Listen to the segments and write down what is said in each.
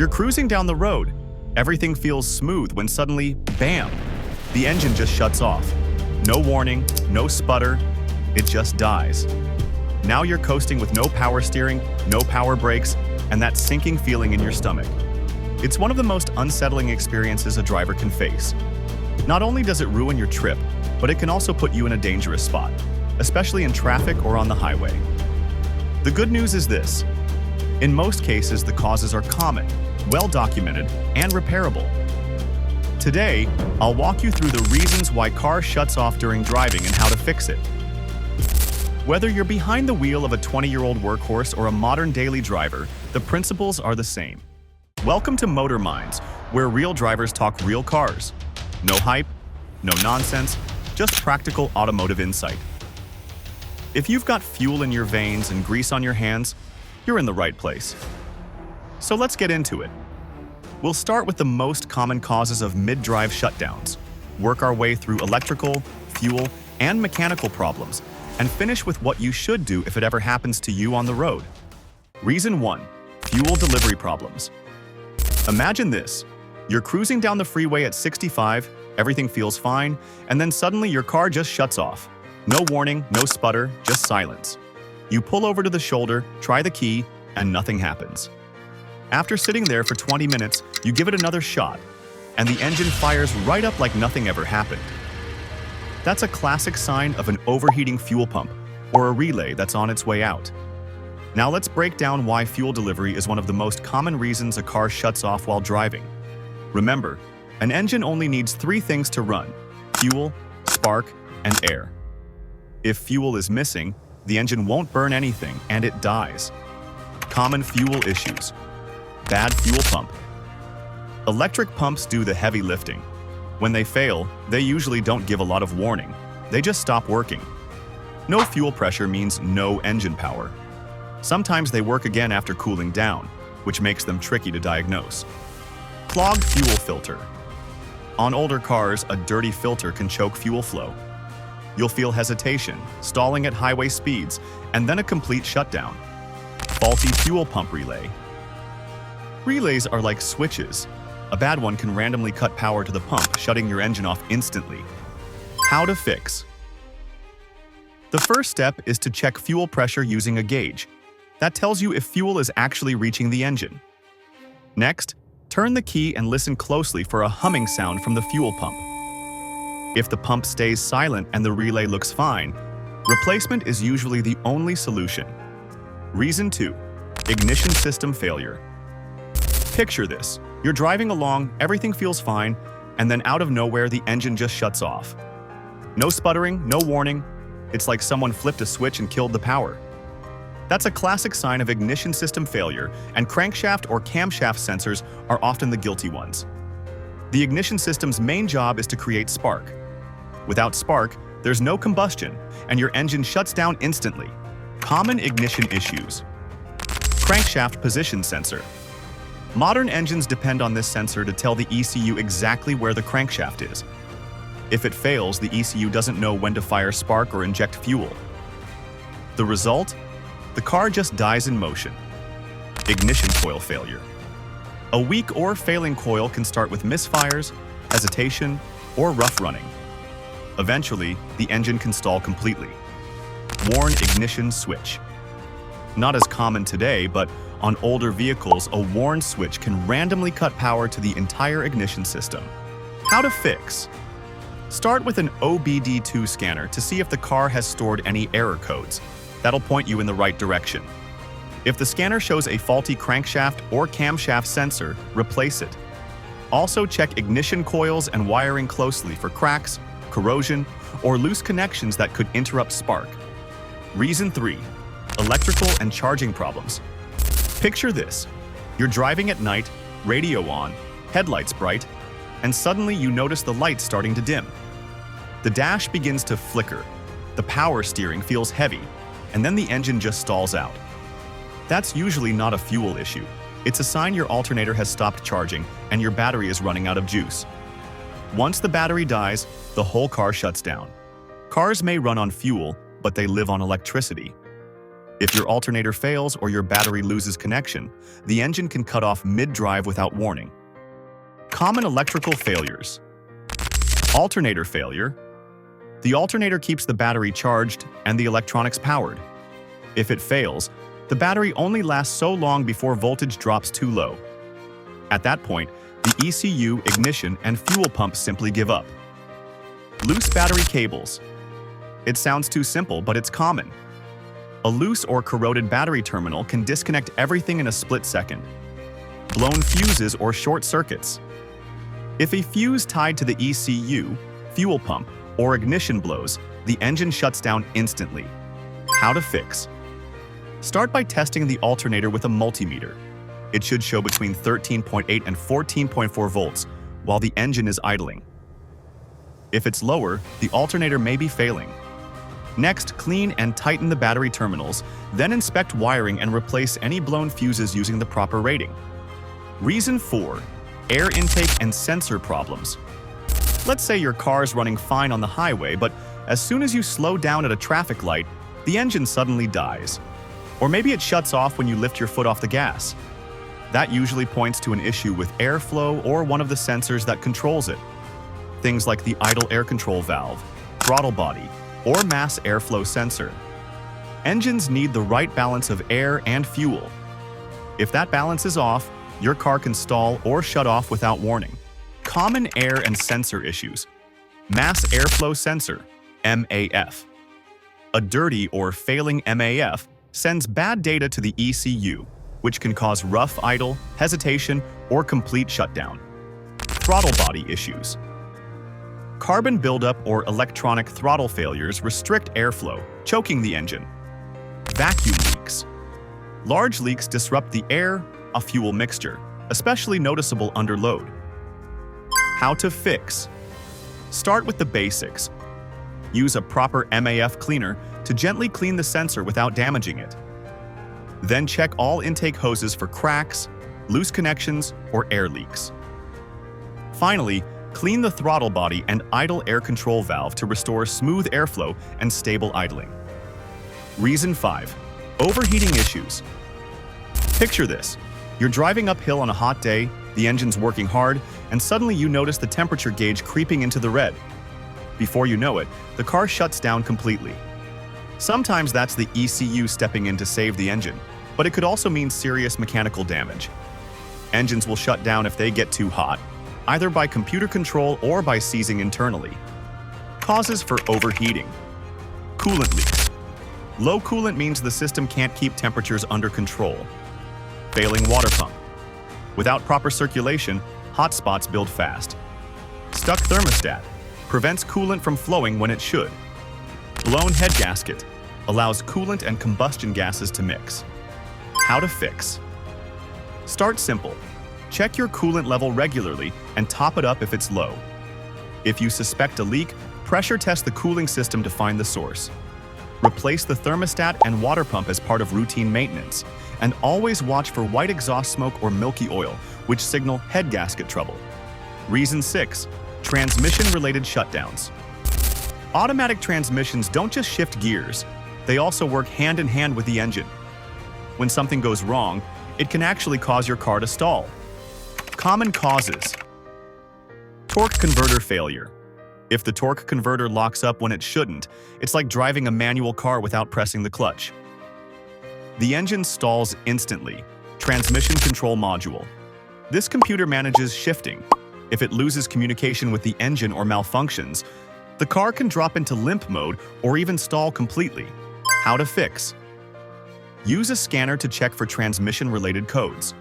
You're cruising down the road. Everything feels smooth when suddenly, bam, the engine just shuts off. No warning, no sputter, it just dies. Now you're coasting with no power steering, no power brakes, and that sinking feeling in your stomach. It's one of the most unsettling experiences a driver can face. Not only does it ruin your trip, but it can also put you in a dangerous spot, especially in traffic or on the highway. The good news is this. In most cases, the causes are common, well-documented, and repairable. Today, I'll walk you through the reasons why car shuts off during driving and how to fix it. Whether you're behind the wheel of a 20-year-old workhorse or a modern daily driver, the principles are the same. Welcome to Motor Minds, where real drivers talk real cars. No hype, no nonsense, just practical automotive insight. If you've got fuel in your veins and grease on your hands, you're in the right place. So let's get into it. We'll start with the most common causes of mid-drive shutdowns, work our way through electrical, fuel, and mechanical problems, and finish with what you should do if it ever happens to you on the road. Reason 1. Fuel delivery problems. Imagine this. You're cruising down the freeway at 65, everything feels fine, and then suddenly your car just shuts off. No warning, no sputter, just silence. You pull over to the shoulder, try the key, and nothing happens. After sitting there for 20 minutes, you give it another shot, and the engine fires right up like nothing ever happened. That's a classic sign of an overheating fuel pump or a relay that's on its way out. Now let's break down why fuel delivery is one of the most common reasons a car shuts off while driving. Remember, an engine only needs 3 things to run: fuel, spark, and air. If fuel is missing, the engine won't burn anything and it dies. Common fuel issues. Bad fuel pump. Electric pumps do the heavy lifting. When they fail, they usually don't give a lot of warning. They just stop working. No fuel pressure means no engine power. Sometimes they work again after cooling down, which makes them tricky to diagnose. Clogged fuel filter. On older cars, a dirty filter can choke fuel flow. You'll feel hesitation, stalling at highway speeds, and then a complete shutdown. Faulty fuel pump relay. Relays are like switches. A bad one can randomly cut power to the pump, shutting your engine off instantly. How to fix. The first step is to check fuel pressure using a gauge. That tells you if fuel is actually reaching the engine. Next, turn the key and listen closely for a humming sound from the fuel pump. If the pump stays silent and the relay looks fine, replacement is usually the only solution. Reason 2. Ignition system failure. Picture this. You're driving along, everything feels fine, and then out of nowhere the engine just shuts off. No sputtering, no warning. It's like someone flipped a switch and killed the power. That's a classic sign of ignition system failure, and crankshaft or camshaft sensors are often the guilty ones. The ignition system's main job is to create spark. Without spark, there's no combustion, and your engine shuts down instantly. Common ignition issues. Crankshaft position sensor. Modern engines depend on this sensor to tell the ECU exactly where the crankshaft is. If it fails, the ECU doesn't know when to fire spark or inject fuel. The result? The car just dies in motion. Ignition coil failure. A weak or failing coil can start with misfires, hesitation, or rough running. Eventually, the engine can stall completely. Worn ignition switch. Not as common today, but on older vehicles, a worn switch can randomly cut power to the entire ignition system. How to fix? Start with an OBD2 scanner to see if the car has stored any error codes. That'll point you in the right direction. If the scanner shows a faulty crankshaft or camshaft sensor, replace it. Also check ignition coils and wiring closely for cracks, corrosion, or loose connections that could interrupt spark. Reason 3. Electrical and charging problems. Picture this. You're driving at night, radio on, headlights bright, and suddenly you notice the lights starting to dim. The dash begins to flicker, the power steering feels heavy, and then the engine just stalls out. That's usually not a fuel issue. It's a sign your alternator has stopped charging and your battery is running out of juice. Once the battery dies, the whole car shuts down. Cars may run on fuel, but they live on electricity. If your alternator fails or your battery loses connection, the engine can cut off mid-drive without warning. Common electrical failures. Alternator failure. The alternator keeps the battery charged and the electronics powered. If it fails, the battery only lasts so long before voltage drops too low. At that point, the ECU, ignition, and fuel pump simply give up. Loose battery cables. It sounds too simple, but it's common. A loose or corroded battery terminal can disconnect everything in a split second. Blown fuses or short circuits. If a fuse tied to the ECU, fuel pump, or ignition blows, the engine shuts down instantly. How to fix? Start by testing the alternator with a multimeter. It should show between 13.8 and 14.4 volts while the engine is idling. If it's lower, the alternator may be failing. Next, clean and tighten the battery terminals, then inspect wiring and replace any blown fuses using the proper rating. Reason 4. Air intake and sensor problems. Let's say your car's running fine on the highway, but as soon as you slow down at a traffic light, the engine suddenly dies. Or maybe it shuts off when you lift your foot off the gas. That usually points to an issue with airflow or one of the sensors that controls it. Things like the idle air control valve, throttle body, or mass airflow sensor. Engines need the right balance of air and fuel. If that balance is off, your car can stall or shut off without warning. Common air and sensor issues. Mass airflow sensor, MAF. A dirty or failing MAF sends bad data to the ECU, which can cause rough idle, hesitation, or complete shutdown. Throttle body issues. Carbon buildup or electronic throttle failures restrict airflow, choking the engine. Vacuum leaks. Large leaks disrupt the air-fuel mixture, especially noticeable under load. How to fix? Start with the basics. Use a proper MAF cleaner to gently clean the sensor without damaging it. Then check all intake hoses for cracks, loose connections, or air leaks. Finally, clean the throttle body and idle air control valve to restore smooth airflow and stable idling. Reason 5. Overheating issues. Picture this. You're driving uphill on a hot day, the engine's working hard, and suddenly you notice the temperature gauge creeping into the red. Before you know it, the car shuts down completely. Sometimes that's the ECU stepping in to save the engine, but it could also mean serious mechanical damage. Engines will shut down if they get too hot, either by computer control or by seizing internally. Causes for overheating. Coolant leaks. Low coolant means the system can't keep temperatures under control. Failing water pump. Without proper circulation, hot spots build fast. Stuck thermostat. Prevents coolant from flowing when it should. Blown head gasket. Allows coolant and combustion gases to mix. How to fix? Start simple. Check your coolant level regularly and top it up if it's low. If you suspect a leak, pressure test the cooling system to find the source. Replace the thermostat and water pump as part of routine maintenance, and always watch for white exhaust smoke or milky oil, which signal head gasket trouble. Reason 6. Transmission-related shutdowns. Automatic transmissions don't just shift gears, they also work hand in hand with the engine. When something goes wrong, it can actually cause your car to stall. Common causes. Torque converter failure. If the torque converter locks up when it shouldn't, it's like driving a manual car without pressing the clutch. The engine stalls instantly. Transmission control module. This computer manages shifting. If it loses communication with the engine or malfunctions, the car can drop into limp mode or even stall completely. How to fix? Use a scanner to check for transmission-related codes.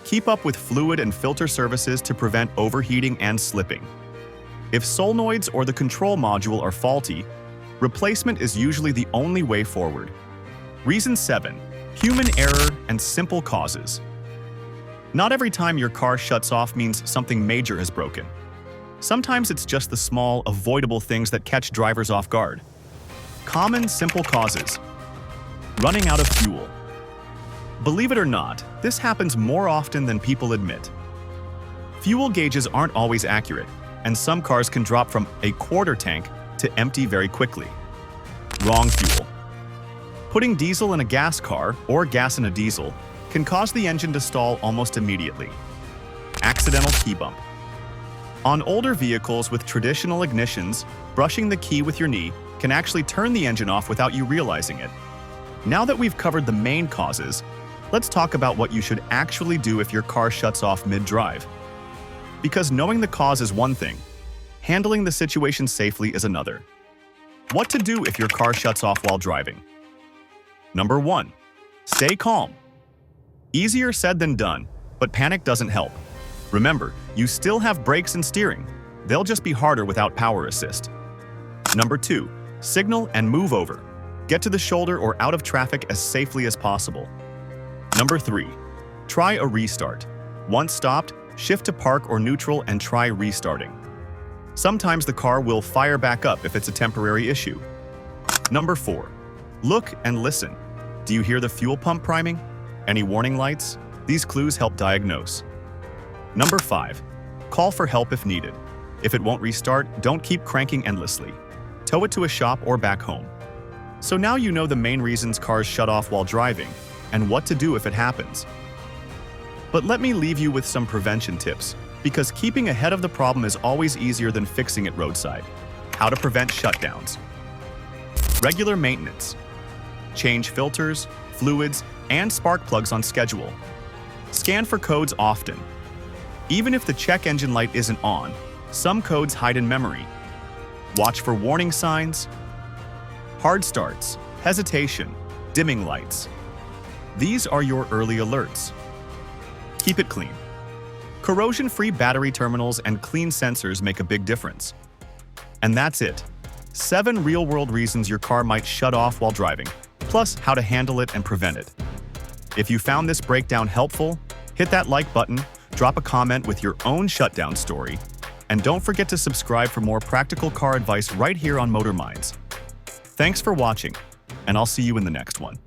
Keep up with fluid and filter services to prevent overheating and slipping. If solenoids or the control module are faulty, replacement is usually the only way forward. Reason 7. Human error and simple causes. Not every time your car shuts off means something major has broken. Sometimes it's just the small, avoidable things that catch drivers off guard. Common, simple causes. Running out of fuel. Believe it or not, this happens more often than people admit. Fuel gauges aren't always accurate, and some cars can drop from a quarter tank to empty very quickly. Wrong fuel. Putting diesel in a gas car or gas in a diesel can cause the engine to stall almost immediately. Accidental key bump. On older vehicles with traditional ignitions, brushing the key with your knee can actually turn the engine off without you realizing it. Now that we've covered the main causes, let's talk about what you should actually do if your car shuts off mid-drive. Because knowing the cause is one thing, handling the situation safely is another. What to do if your car shuts off while driving? Number 1. Stay calm. Easier said than done, but panic doesn't help. Remember, you still have brakes and steering. They'll just be harder without power assist. Number 2. Signal and move over. Get to the shoulder or out of traffic as safely as possible. Number 3. Try a restart. Once stopped, shift to park or neutral and try restarting. Sometimes the car will fire back up if it's a temporary issue. Number 4. Look and listen. Do you hear the fuel pump priming? Any warning lights? These clues help diagnose. Number 5. Call for help if needed. If it won't restart, don't keep cranking endlessly. Tow it to a shop or back home. So now you know the main reasons cars shut off while driving and what to do if it happens. But let me leave you with some prevention tips, because keeping ahead of the problem is always easier than fixing it roadside. How to prevent shutdowns. Regular maintenance. Change filters, fluids, and spark plugs on schedule. Scan for codes often. Even if the check engine light isn't on, some codes hide in memory. Watch for warning signs, hard starts, hesitation, dimming lights. These are your early alerts. Keep it clean. Corrosion-free battery terminals and clean sensors make a big difference. And that's it. 7 real-world reasons your car might shut off while driving, plus how to handle it and prevent it. If you found this breakdown helpful, hit that like button, drop a comment with your own shutdown story, and don't forget to subscribe for more practical car advice right here on Motor Minds. Thanks for watching, and I'll see you in the next one.